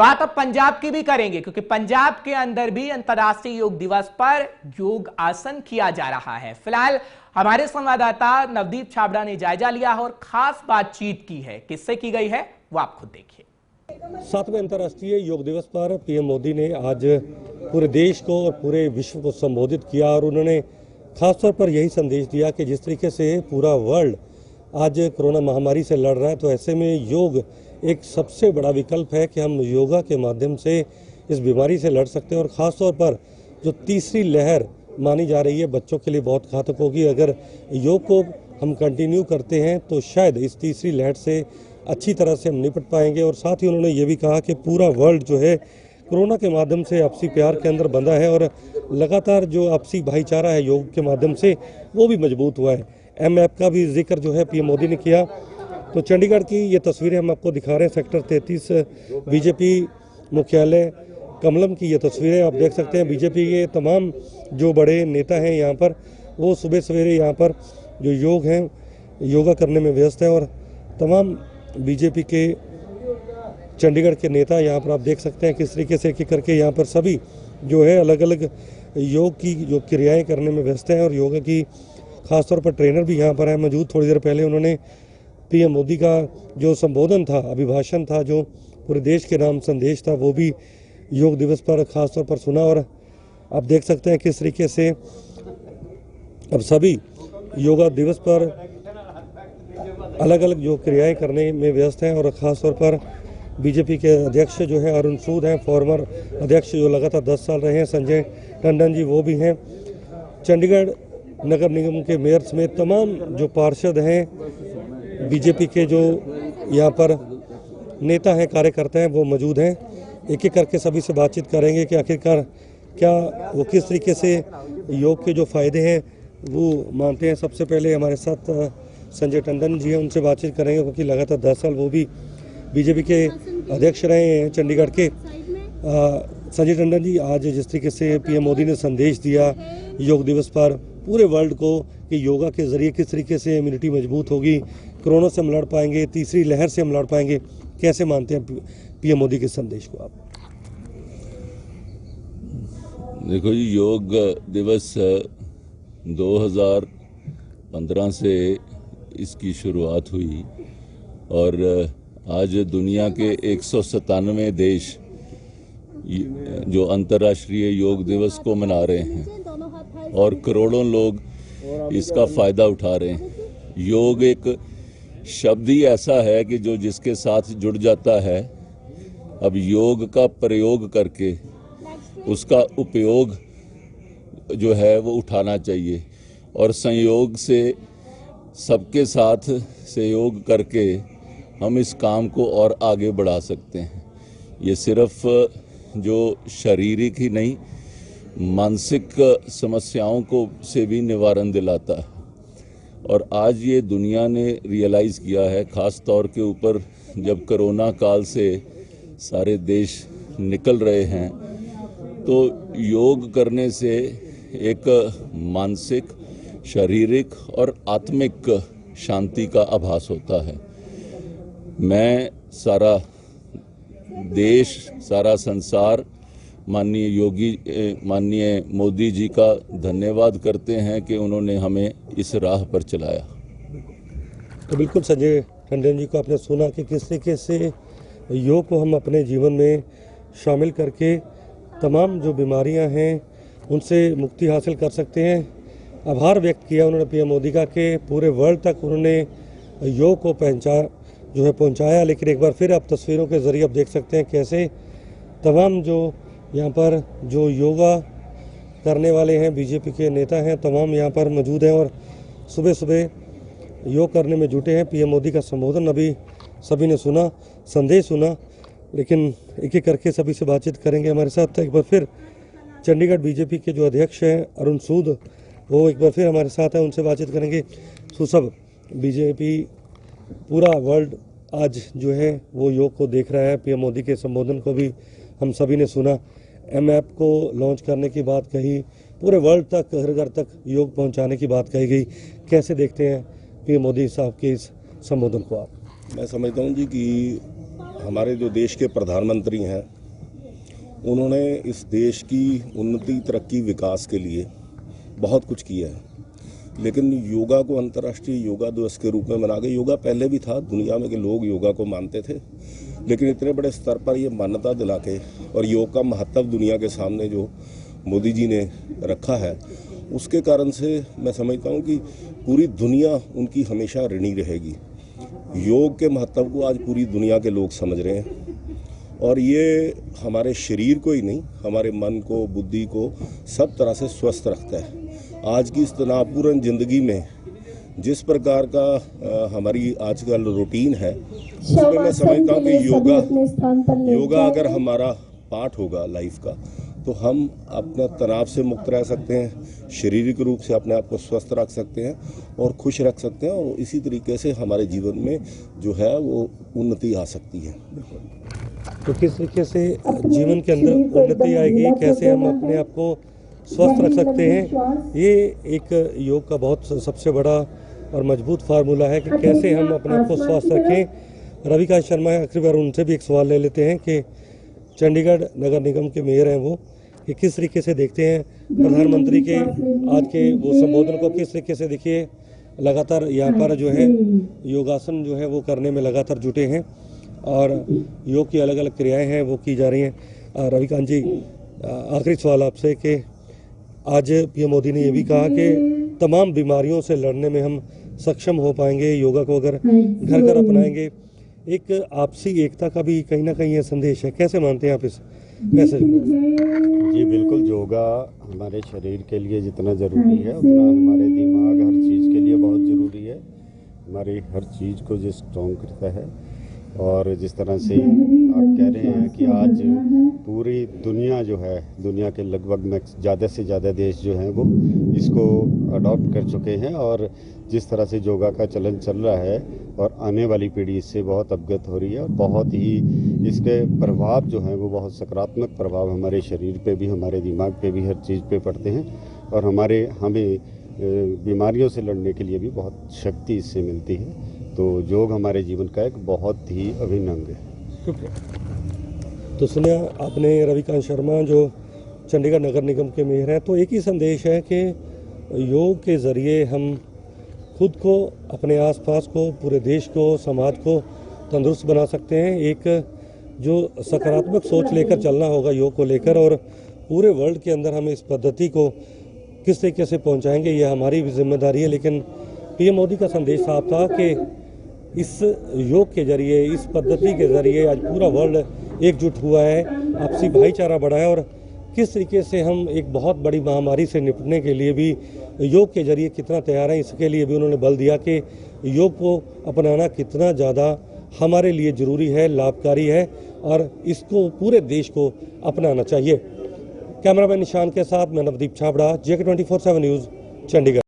बात अब पंजाब की भी करेंगे, क्योंकि पंजाब के अंदर भी अंतर्राष्ट्रीय योग दिवस पर योग आसन किया जा रहा है। फिलहाल हमारे संवाददाता नवदीप छाबड़ा ने जायजा लिया है और खास बातचीत की है। किससे की गई है वो आप खुद देखिए। 7वें अंतर्राष्ट्रीय योग दिवस पर पीएम मोदी ने आज पूरे देश को और पूरे विश्व को संबोधित किया और उन्होंने खासतौर पर यही संदेश दिया कि जिस तरीके से पूरा वर्ल्ड आज कोरोना महामारी से लड़ रहा है, तो ऐसे में योग एक सबसे बड़ा विकल्प है कि हम योगा के माध्यम से इस बीमारी से लड़ सकते हैं। और ख़ासतौर पर जो तीसरी लहर मानी जा रही है बच्चों के लिए बहुत घातक होगी। अगर योग को हम कंटिन्यू करते हैं तो शायद इस तीसरी लहर से अच्छी तरह से हम निपट पाएंगे। और साथ ही उन्होंने ये भी कहा कि पूरा वर्ल्ड जो है कोरोना के माध्यम से आपसी प्यार के अंदर बंधा है और लगातार जो आपसी भाईचारा है योग के माध्यम से वो भी मजबूत हुआ है। MAP का भी जिक्र जो है पीएम मोदी ने किया। तो चंडीगढ़ की ये तस्वीरें हम आपको दिखा रहे हैं, सेक्टर 33 बीजेपी मुख्यालय कमलम की ये तस्वीरें आप देख सकते हैं। बीजेपी के तमाम जो बड़े नेता हैं यहाँ पर, वो सुबह सवेरे यहाँ पर जो योगा करने में व्यस्त हैं और तमाम बीजेपी के चंडीगढ़ के नेता यहाँ पर आप देख सकते हैं किस तरीके से करके यहाँ पर सभी जो है अलग अलग योग की जो क्रियाएं करने में व्यस्त हैं। और योगा की खासतौर पर ट्रेनर भी यहाँ पर है मौजूद। थोड़ी देर पहले उन्होंने पीएम मोदी का जो संबोधन था, अभिभाषण था, जो पूरे देश के नाम संदेश था, वो भी योग दिवस पर खासतौर पर सुना। और आप देख सकते हैं किस तरीके से अब सभी योगा दिवस पर अलग अलग योग क्रियाएं करने में व्यस्त हैं। और ख़ासतौर पर बीजेपी के अध्यक्ष जो है अरुण सूद हैं, फॉर्मर अध्यक्ष जो लगातार 10 साल रहे हैं, संजय टंडन जी वो भी हैं। चंडीगढ़ नगर निगम के मेयर समेत तमाम जो पार्षद हैं बीजेपी के, जो यहाँ पर नेता हैं, कार्यकर्ता हैं, वो मौजूद हैं। एक एक करके सभी से बातचीत करेंगे कि आखिरकार क्या वो किस तरीके से योग के जो फ़ायदे हैं वो मानते हैं। सबसे पहले हमारे साथ संजय टंडन जी हैं, उनसे बातचीत करेंगे क्योंकि लगातार 10 साल वो भी बीजेपी के अध्यक्ष रहे हैं चंडीगढ़ के। संजय टंडन जी, आज जिस तरीके से पीएम मोदी ने संदेश दिया योग दिवस पर पूरे वर्ल्ड को कि योगा के ज़रिए किस तरीके से इम्यूनिटी मजबूत होगी, कोरोना से हम लड़ पाएंगे, तीसरी लहर से हम लड़ पाएंगे, कैसे मानते हैं पीएम मोदी के संदेश को आप? देखो जी, योग दिवस 2015 से इसकी शुरुआत हुई और आज दुनिया के 197 देश जो अंतर्राष्ट्रीय योग दिवस को मना रहे हैं और करोड़ों लोग इसका फ़ायदा उठा रहे हैं। योग एक शब्द ही ऐसा है कि जो जिसके साथ जुड़ जाता है। अब योग का प्रयोग करके उसका उपयोग जो है वो उठाना चाहिए और संयोग से सबके साथ सहयोग करके हम इस काम को और आगे बढ़ा सकते हैं। ये सिर्फ जो शारीरिक ही नहीं, मानसिक समस्याओं को से भी निवारण दिलाता है। और आज ये दुनिया ने रियलाइज़ किया है, ख़ास तौर के ऊपर जब कोरोना काल से सारे देश निकल रहे हैं, तो योग करने से एक मानसिक, शारीरिक और आत्मिक शांति का आभास होता है। मैं सारा देश, सारा संसार माननीय मोदी जी का धन्यवाद करते हैं कि उन्होंने हमें इस राह पर चलाया। तो बिल्कुल संजय टंडन जी को आपने सुना कि किस तरीके से योग को हम अपने जीवन में शामिल करके तमाम जो बीमारियां हैं उनसे मुक्ति हासिल कर सकते हैं। आभार व्यक्त किया उन्होंने पीएम मोदी का कि पूरे वर्ल्ड तक उन्होंने योग को पहुंचाया। लेकिन एक बार फिर आप तस्वीरों के ज़रिए आप देख सकते हैं कैसे तमाम जो यहाँ पर जो योगा करने वाले हैं, बीजेपी के नेता हैं, तमाम यहाँ पर मौजूद हैं और सुबह सुबह योग करने में जुटे हैं। पीएम मोदी का संबोधन अभी सभी ने सुना, संदेश सुना, लेकिन एक एक करके सभी से बातचीत करेंगे। हमारे साथ एक बार फिर चंडीगढ़ बीजेपी के जो अध्यक्ष हैं अरुण सूद, वो एक बार फिर हमारे साथ हैं, उनसे बातचीत करेंगे। तो सब बीजेपी पूरा वर्ल्ड आज जो है वो योग को देख रहा है। पीएम मोदी के संबोधन को भी हम सभी ने सुना। MAP को लॉन्च करने की बात कही, पूरे वर्ल्ड तक, घर घर तक योग पहुंचाने की बात कही गई। कैसे देखते हैं पीएम मोदी साहब के इस संबोधन को आप? मैं समझता हूँ जी कि हमारे जो देश के प्रधानमंत्री हैं उन्होंने इस देश की उन्नति, तरक्की, विकास के लिए बहुत कुछ किया है, लेकिन योगा को अंतर्राष्ट्रीय योगा दिवस के रूप में मना के, योगा पहले भी था, दुनिया में के लोग योगा को मानते थे, लेकिन इतने बड़े स्तर पर ये मान्यता दिला के और योग का महत्व दुनिया के सामने जो मोदी जी ने रखा है, उसके कारण से मैं समझता हूँ कि पूरी दुनिया उनकी हमेशा ऋणी रहेगी। योग के महत्व को आज पूरी दुनिया के लोग समझ रहे हैं और ये हमारे शरीर को ही नहीं, हमारे मन को, बुद्धि को सब तरह से स्वस्थ रखता है। आज की इस तनावपूर्ण ज़िंदगी में जिस प्रकार का हमारी आजकल रूटीन है, उसमें मैं समझता हूँ कि योगा अगर हमारा पार्ट होगा लाइफ का, तो हम अपने तनाव से मुक्त रह सकते हैं, शारीरिक रूप से अपने आप को स्वस्थ रख सकते हैं और खुश रख सकते हैं, और इसी तरीके से हमारे जीवन में जो है वो उन्नति आ सकती है। तो किस तरीके से जीवन के अंदर उन्नति आएगी, कैसे हम अपने आप को स्वस्थ रख सकते हैं, ये एक योग का बहुत सबसे बड़ा और मजबूत फार्मूला है कि कैसे हम अपने आप को स्वस्थ रखें। रविकांत शर्मा है, आखिरी बार उनसे भी एक सवाल ले लेते हैं कि चंडीगढ़ नगर निगम के मेयर हैं वो, कि किस तरीके से देखते हैं प्रधानमंत्री के आज के वो संबोधन को, किस तरीके से देखिए लगातार यहाँ पर जो है योगासन जो है वो करने में लगातार जुटे हैं और योग की अलग अलग क्रियाएं हैं वो की जा रही हैं। रविकांत जी, आखिरी सवाल आपसे कि आज पीएम मोदी ने ये भी कहा कि तमाम बीमारियों से लड़ने में हम सक्षम हो पाएंगे योगा को अगर घर घर अपनाएंगे। एक आपसी एकता का भी कहीं ना कहीं ये संदेश है, कैसे मानते हैं आप इस मैसेज को? जी बिल्कुल, योगा हमारे शरीर के लिए जितना ज़रूरी है उतना हमारे दिमाग हर चीज़ के लिए बहुत ज़रूरी है। हमारी हर चीज़ को जो स्ट्रॉन्ग करता है, और जिस तरह से आप कह रहे हैं कि आज पूरी दुनिया जो है, दुनिया के लगभग ज़्यादा से ज़्यादा देश जो हैं वो इसको अडॉप्ट कर चुके हैं, और जिस तरह से योगा का चलन चल रहा है और आने वाली पीढ़ी इससे बहुत अवगत हो रही है, और बहुत ही इसके प्रभाव जो हैं वो बहुत सकारात्मक प्रभाव हमारे शरीर पे भी, हमारे दिमाग पे भी, हर चीज़ पे पड़ते हैं, और हमें बीमारियों से लड़ने के लिए भी बहुत शक्ति इससे मिलती है। तो योग हमारे जीवन का एक बहुत ही अभिन्न अंग है। तो सुनिया आपने रविकांत शर्मा जो चंडीगढ़ नगर निगम के मेयर हैं, तो एक ही संदेश है कि योग के ज़रिए हम खुद को, अपने आसपास को, पूरे देश को, समाज को तंदुरुस्त बना सकते हैं। एक जो सकारात्मक सोच लेकर चलना होगा योग को लेकर, और पूरे वर्ल्ड के अंदर हम इस पद्धति को किस तरीके से पहुंचाएंगे ये हमारी भी जिम्मेदारी है। लेकिन पीएम मोदी का संदेश साफ था कि इस योग के जरिए, इस पद्धति के जरिए आज पूरा वर्ल्ड एकजुट हुआ है, आपसी भाईचारा बढ़ा है, और किस तरीके से हम एक बहुत बड़ी महामारी से निपटने के लिए भी योग के जरिए कितना तैयार हैं, इसके लिए भी उन्होंने बल दिया कि योग को अपनाना कितना ज़्यादा हमारे लिए ज़रूरी है, लाभकारी है, और इसको पूरे देश को अपनाना चाहिए। कैमरामैन निशान के साथ मैं नवदीप छाबड़ा, JK24/7 न्यूज़, चंडीगढ़।